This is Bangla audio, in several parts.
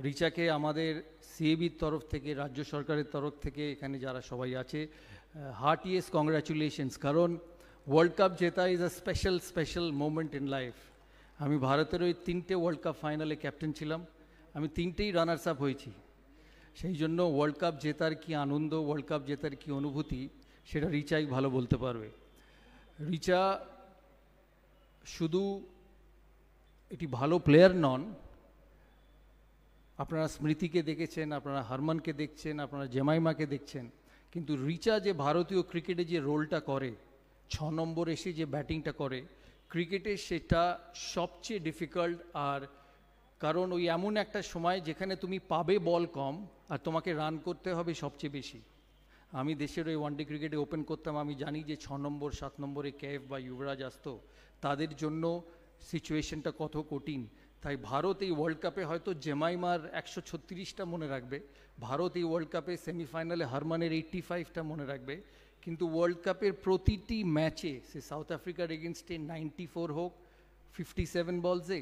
রিচাকে আমাদের সিএবির তরফ থেকে, রাজ্য সরকারের তরফ থেকে, এখানে যারা সবাই আছে, হার্টিয়েস্ট কংগ্রাচুলেশনস। কারণ ওয়ার্ল্ড কাপ জেতা is a special moment in life. আমি ভারতের ওই 3টে ওয়ার্ল্ড কাপ ফাইনালে ক্যাপ্টেন ছিলাম, আমি 3টেই রানার্স আপ হয়েছি। সেই জন্য ওয়ার্ল্ড কাপ জেতার কি আনন্দ, ওয়ার্ল্ড কাপ জেতার কি অনুভূতি, সেটা রিচাই ভালো বলতে পারবে। রিচা শুধু একটি ভালো প্লেয়ার নন, আপনারা স্মৃতিকে দেখেছেন, আপনারা হারমানকে দেখছেন, আপনারা জেমাইমাকে দেখছেন, কিন্তু রিচা যে ভারতীয় ক্রিকেটে যে রোলটা করে, 6 নম্বর এসে যে ব্যাটিংটা করে ক্রিকেটে, সেটা সবচেয়ে ডিফিকাল্ট। আর কারণ ওই এমন একটা সময় যেখানে তুমি পাবে বল কম আর তোমাকে রান করতে হবে সবচেয়ে বেশি। আমি দেশের ওই ওয়ানডে ক্রিকেটে ওপেন করতাম, আমি জানি যে 6 নম্বর 7 নম্বরে কেএফ বা যুবরাজ আসতো, তাদের জন্য সিচুয়েশনটা কত কঠিন। তাই ভারত এই ওয়ার্ল্ড কাপে হয়তো জেমাইমার 136টা মনে রাখবে, ভারত এই ওয়ার্ল্ড কাপে সেমিফাইনালে হারমানের 85টা মনে রাখবে, কিন্তু ওয়ার্ল্ড কাপের প্রতিটি ম্যাচে, সে সাউথ আফ্রিকার এগেনস্টে 94 হোক 57 বলসে,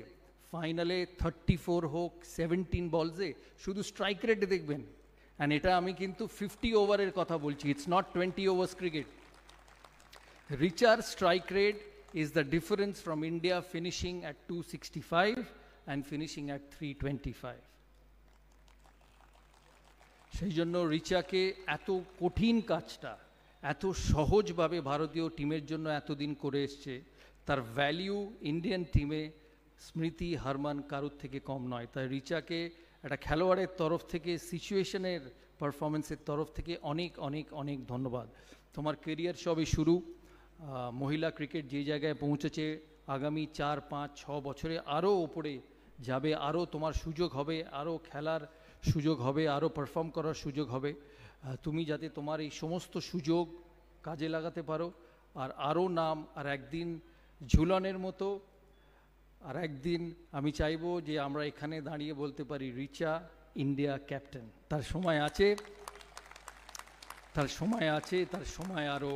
ফাইনালে 34 হোক 17 বলসে, শুধু স্ট্রাইক রেটে দেখবেন। অ্যান্ড এটা আমি কিন্তু 50 ওভারের কথা বলছি, it's not 20 overs cricket. Richer strike rate is the difference from India finishing at 265 and finishing at 325. সেই জন্য রিচাকে এত কঠিন কাজটা এত সহজভাবে ভারতীয় টিমের জন্য এতদিন করে এসছে, তার ভ্যালিউ ইন্ডিয়ান টিমে স্মৃতি, হারমান কারুর থেকে কম নয়। তাই রিচাকে একটা খেলোয়াড়ের তরফ থেকে, সিচুয়েশনের পারফরমেন্সের তরফ থেকে অনেক অনেক অনেক ধন্যবাদ। তোমার কেরিয়ার সবই শুরু, মহিলা ক্রিকেট যে জায়গায় পৌঁছেছে, আগামী 4, 5, 6 বছরে আরও ওপরে যাবে, আরও তোমার সুযোগ হবে, আরও খেলার সুযোগ হবে, আরও পারফর্ম করার সুযোগ হবে। তুমি যাতে তোমার এই সমস্ত সুযোগ কাজে লাগাতে পারো, আর আরও নাম, আর একদিন ঝুলনের মতো, আর একদিন আমি চাইবো যে আমরা এখানে দাঁড়িয়ে বলতে পারি রিচা ইন্ডিয়া ক্যাপ্টেন। তার সময় আছে, তার সময় আছে, তার সময় আরও।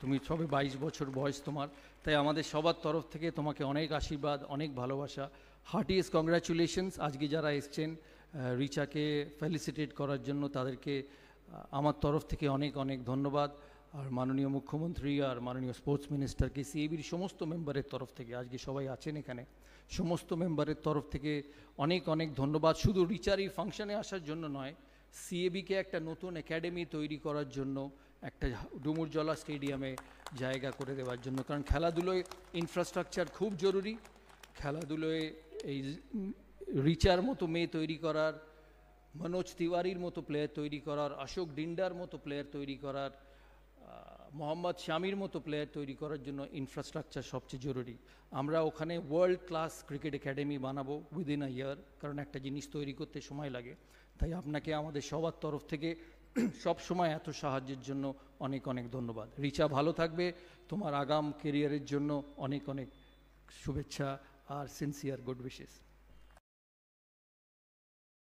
তুমি সবে 22 বছর বয়স তোমার, তাই আমাদের সবার তরফ থেকে তোমাকে অনেক আশীর্বাদ, অনেক ভালোবাসা, হার্টিয়েস্ট কংগ্রাচুলেশনস। আজকে যারা এসছেন রিচাকে ফেলিসিটেট করার জন্য, তাদেরকে আমার তরফ থেকে অনেক অনেক ধন্যবাদ। আর মাননীয় মুখ্যমন্ত্রী আর মাননীয় স্পোর্টস মিনিস্টারকে, সিএবির সমস্ত মেম্বারের তরফ থেকে, আজকে সবাই আছেন এখানে, সমস্ত মেম্বারের তরফ থেকে অনেক অনেক ধন্যবাদ। শুধু রিচার এই ফাংশনে আসার জন্য নয়, সিএবিকে একটা নতুন একাডেমি তৈরি করার জন্য, একটা ডুমুরজলা স্টেডিয়ামে জায়গা করে দেওয়ার জন্য। কারণ খেলাধুলোয় ইনফ্রাস্ট্রাকচার খুব জরুরি। খেলাধুলোয় এই রিচার মতো মেয়ে তৈরি করার, মনোজ তিওয়ারির মতো প্লেয়ার তৈরি করার, অশোক ডিন্ডার মতো প্লেয়ার তৈরি করার, মোহাম্মদ শামির মতো প্লেয়ার তৈরি করার জন্য ইনফ্রাস্ট্রাকচার সবচেয়ে জরুরি। আমরা ওখানে ওয়ার্ল্ড ক্লাস ক্রিকেট একাডেমি বানাবো উইদিন আ ইয়ার, কারণ একটা জিনিস তৈরি করতে সময় লাগে। তাই আপনাকে আমাদের সবার তরফ থেকে সব সময় এত সাহায্যের জন্য অনেক অনেক ধন্যবাদ। রিচা ভালো থাকবে, তোমার আগাম কেরিয়ারের জন্য অনেক অনেক শুভেচ্ছা আর সিনসিয়ার গুড উইশেস।